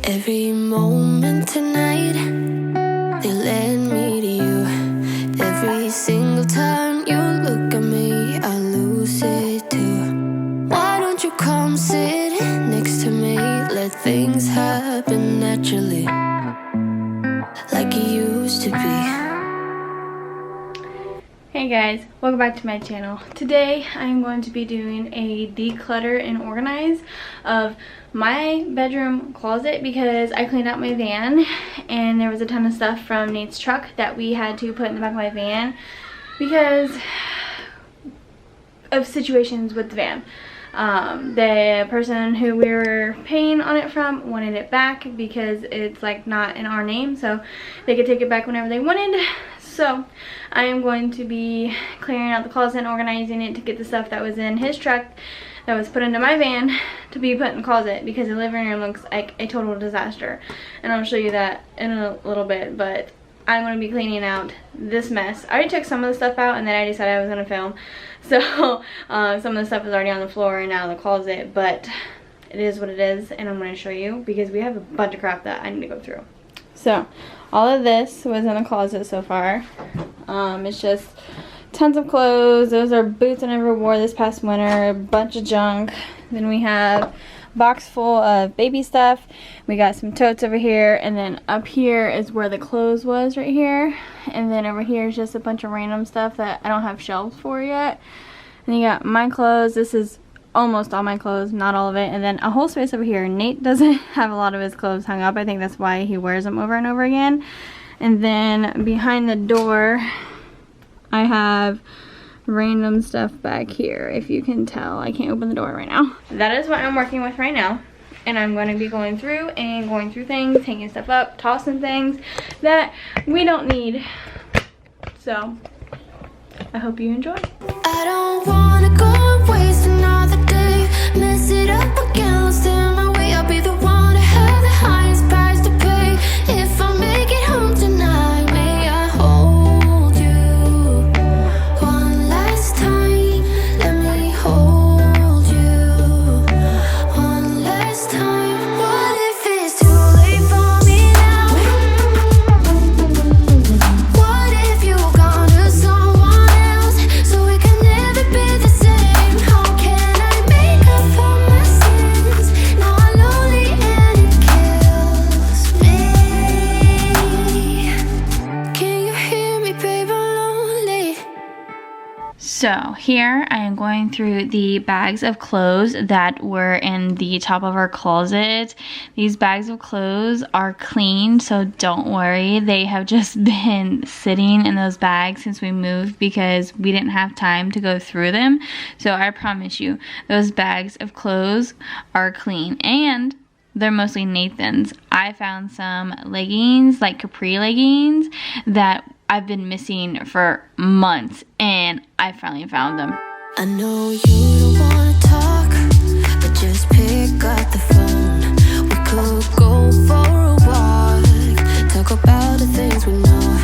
Every moment tonight, they led me to you. Every single time you look at me, I lose it too. Why don't you come sit next to me? Let things happen naturally, like it used to be. Hey guys, welcome back to my channel. Today I'm going to be doing a declutter and organize of my bedroom closet because I cleaned out my van and there was a ton of stuff from Nate's truck that we had to put in the back of my van because of situations with the van. The person who we were paying on it from wanted it back because it's like not in our name, so they could take it back whenever they wanted. So I am going to be clearing out the closet and organizing it to get the stuff that was in his truck that was put into my van to be put in the closet because the living room looks like a total disaster. And I'll show you that in a little bit, but I'm going to be cleaning out this mess. I already took some of the stuff out and then I decided I was going to film. So some of the stuff is already on the floor and out of the closet, but it is what it is, and I'm going to show you because we have a bunch of crap that I need to go through. So all of this was in the closet so far. It's just tons of clothes. Those are boots I never wore this past winter, a bunch of junk. Then we have a box full of baby stuff. We got some totes over here, and then up here is where the clothes was right here. And then over here is just a bunch of random stuff that I don't have shelves for yet. And you got my clothes. This is almost all my clothes, not all of it. And then a whole space over here. Nate doesn't have a lot of his clothes hung up. I think that's why he wears them over and over again. And then behind the door I have random stuff back here, if you can tell. I can't open the door right now. That is what I'm working with right now, and I'm going to be going through things, hanging stuff up, tossing things that we don't need. So I hope you enjoy. I don't wanna go waste another day, mess it up again, lost in my way. I'll be the one to have the highest price to pay. If I make it home tonight, may I hold you one last time? Let me hold you one last time. What if it's too late for me now? What if you gone to someone else, so we can never be the same? How can I make up for my sins? Now I'm lonely and it kills me. Can you hear me, babe? I'm lonely. So here I am going through the bags of clothes that were in the top of our closet. These bags of clothes are clean, so don't worry. They have just been sitting in those bags since we moved because we didn't have time to go through them. So I promise you, those bags of clothes are clean, and they're mostly Nathan's. I found some leggings, like capri leggings, that I've been missing for months, and I finally found them. I know you don't wanna talk, but just pick up the phone. We could go for a walk, talk about the things we know.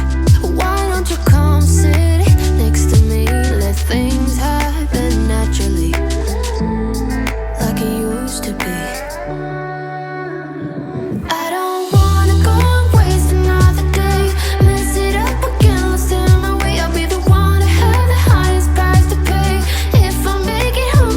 Why don't you come sit next to me? Let things happen naturally, like it used to be. I don't wanna go waste another day, mess it up again, lost in my way. I'll be the one to have the highest price to pay. If I make it home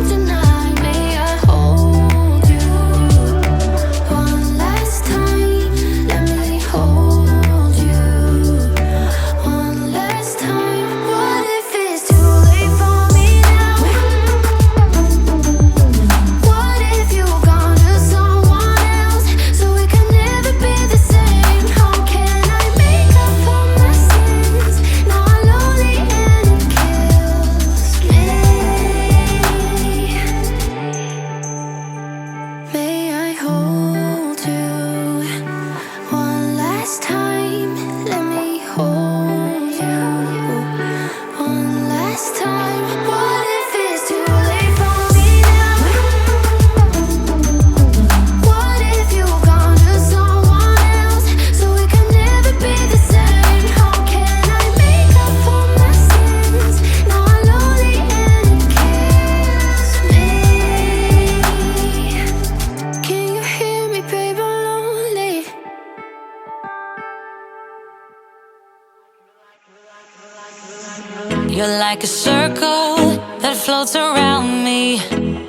You're like a circle that floats around me,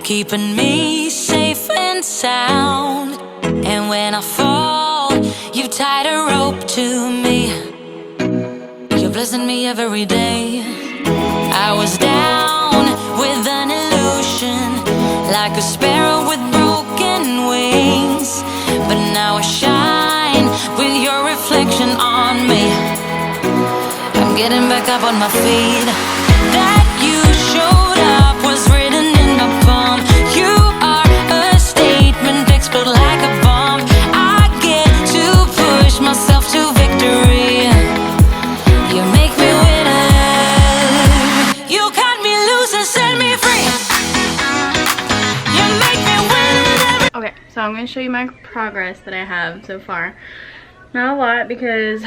keeping me safe and sound. And when I fall, you tied a rope to me. You're blessing me every day. I was down with an illusion, like a sparrow with broken wings, but now I shine with your reflection on me. I'm getting back up on my feet. That you showed up was written in my palm. You are a statement, explode like a bomb. I get to push myself to victory. You make me winner. You cut me loose and set me free. You make me winner. Okay, so I'm going to show you my progress that I have so far. Not a lot because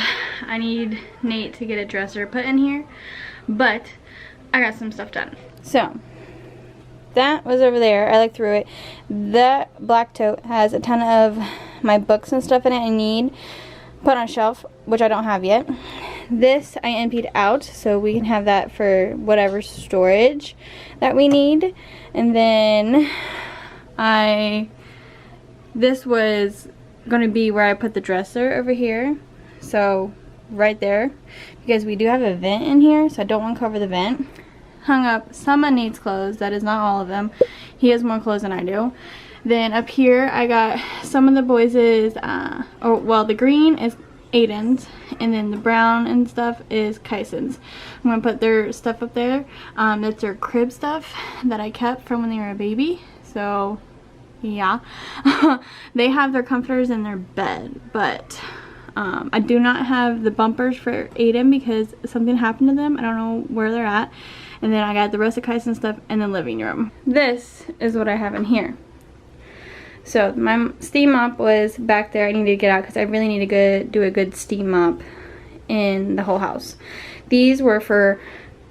I need Nate to get a dresser put in here, but I got some stuff done. So that was over there. I looked through it. That black tote has a ton of my books and stuff in it I need put on a shelf, which I don't have yet. This I emptied out so we can have that for whatever storage that we need. And then this was going to be where I put the dresser over here, so right there, because we do have a vent in here, so I don't want to cover the vent. Hung up some of Nate's clothes. That is not all of them. He has more clothes than I do. Then up here I got some of the boys' well, the green is Aiden's, and then the brown and stuff is Kyson's. I'm gonna put their stuff up there. That's their crib stuff that I kept from when they were a baby, so yeah. They have their comforters in their bed, but I do not have the bumpers for Aiden because something happened to them. I don't know where they're at. And then I got the rest of Kyson stuff in the living room. This is what I have in here. So my steam mop was back there. I need to get out because I really need to do a good steam mop in the whole house. These were for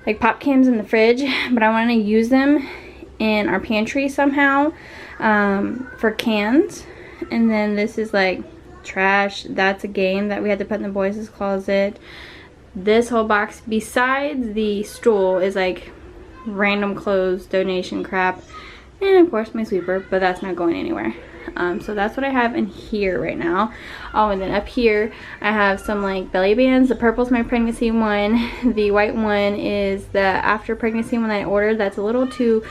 like pop cans in the fridge, but I want to use them in our pantry somehow. For cans. And then this is like trash. That's a game that we had to put in the boys' closet. This whole box besides the stool is like random clothes, donation crap, and of course my sweeper, but that's not going anywhere. So that's what I have in here right now. Oh, and then up here I have some like belly bands. The purple's my pregnancy one. The white one is the after pregnancy one I ordered. That's a little too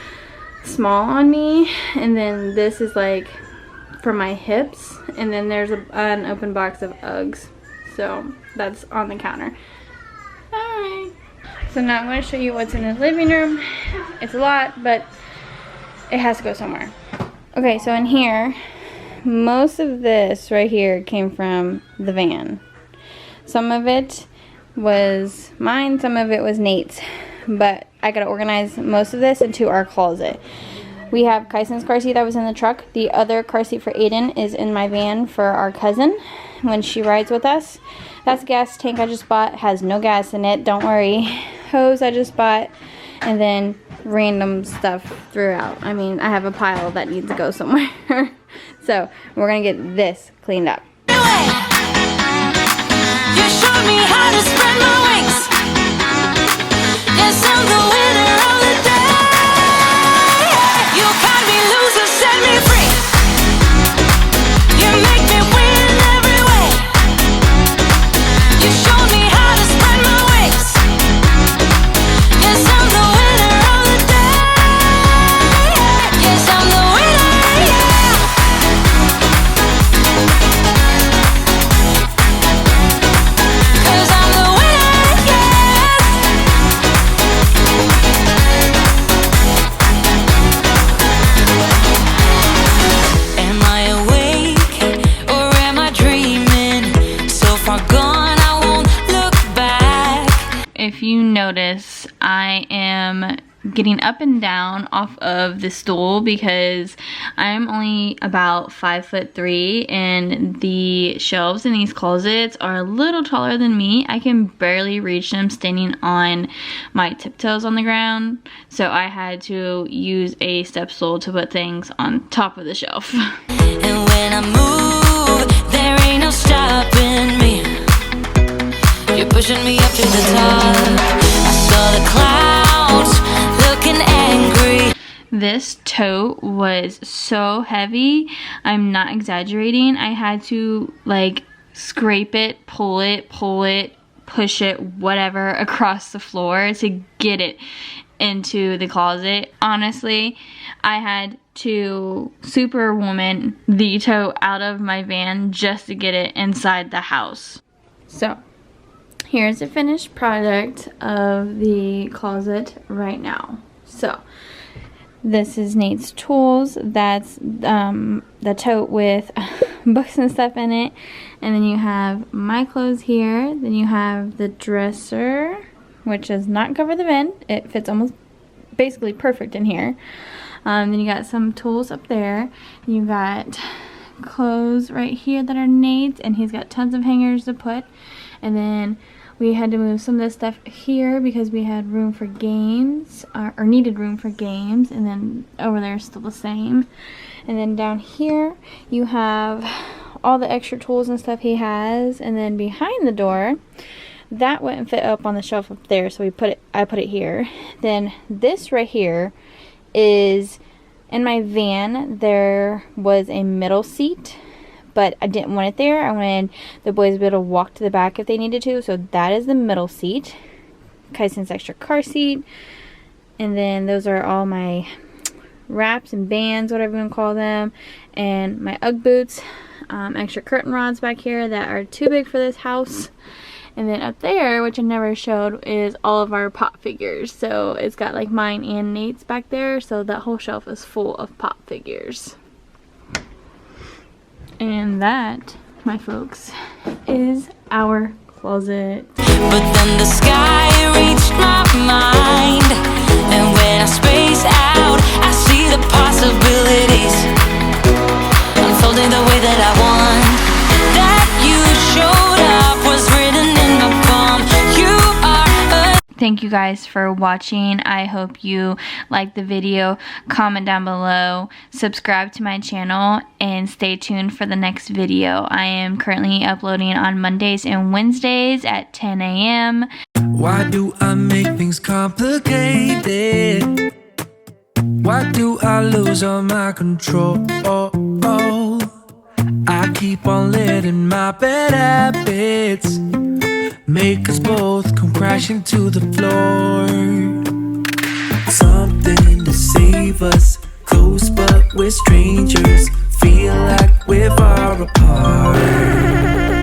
small on me. And then this is like for my hips. And then there's an open box of Uggs. So that's on the counter. Alright. So now I'm going to show you what's in the living room. It's a lot, but it has to go somewhere. Okay, so in here, most of this right here came from the van. Some of it was mine, some of it was Nate's. But I gotta organize most of this into our closet. We have Kyson's car seat that was in the truck. The other car seat for Aiden is in my van for our cousin when she rides with us. That's a gas tank I just bought. Has no gas in it, don't worry. Hose I just bought. And then random stuff throughout. I mean, I have a pile that needs to go somewhere. So we're gonna get this cleaned up. You showed me how to spread my wings. Yes, I'm the winner of the day. You cut me loose and set me free. You make me win every way. You showed me how to spread my wings. Yes, I'm the winner of the day. Yes, I'm the winner, yeah. 'Cause I'm the winner, yes. Am I awake or am I dreaming? So far gone, I won't look back. If you notice, I am getting up and down off of the stool because I'm only about 5'3" and the shelves in these closets are a little taller than me. I can barely reach them standing on my tiptoes on the ground, so I had to use a step stool to put things on top of the shelf. And when I move, there ain't no stopping me. You're pushing me up to the top. I saw under the clouds, looking angry. This tote was so heavy, I'm not exaggerating. I had to like scrape it, pull it, push it, whatever, across the floor to get it into the closet. Honestly, I had to superwoman the tote out of my van just to get it inside the house. So here's the finished product of the closet right now. So this is Nate's tools. That's the tote with books and stuff in it. And then you have my clothes here. Then you have the dresser, which does not cover the vent. It fits almost basically perfect in here. Then you got some tools up there. You got clothes right here that are Nate's, and he's got tons of hangers to put. And then we had to move some of this stuff here because we had room for games, or needed room for games. And then over there is still the same. And then down here you have all the extra tools and stuff he has. And then behind the door, that wouldn't fit up on the shelf up there, so I put it here. Then this right here is, in my van there was a middle seat, but I didn't want it there. I wanted the boys to be able to walk to the back if they needed to, so that is the middle seat. Kyson's extra car seat. And then those are all my wraps and bands, whatever you want to call them, and my Ugg boots. Extra curtain rods back here that are too big for this house. And then up there, which I never showed, is all of our pop figures. So it's got like mine and Nate's back there, so that whole shelf is full of pop figures. And that, my folks, is our closet. But then the sky reached my mind, and when I space out, I see the possibilities unfolding the way that I want. That you showed up was written in my palm. You are a... Thank you guys for watching. I hope you liked the video. Comment down below, subscribe to my channel, and stay tuned for the next video. I am currently uploading on Mondays and Wednesdays at 10 a.m. Why do I make things complicated? Why do I lose all my control? I keep on letting my bad habits make us both come crashing to the floor. Something to save us, close but we're strangers. Feel like we're far apart.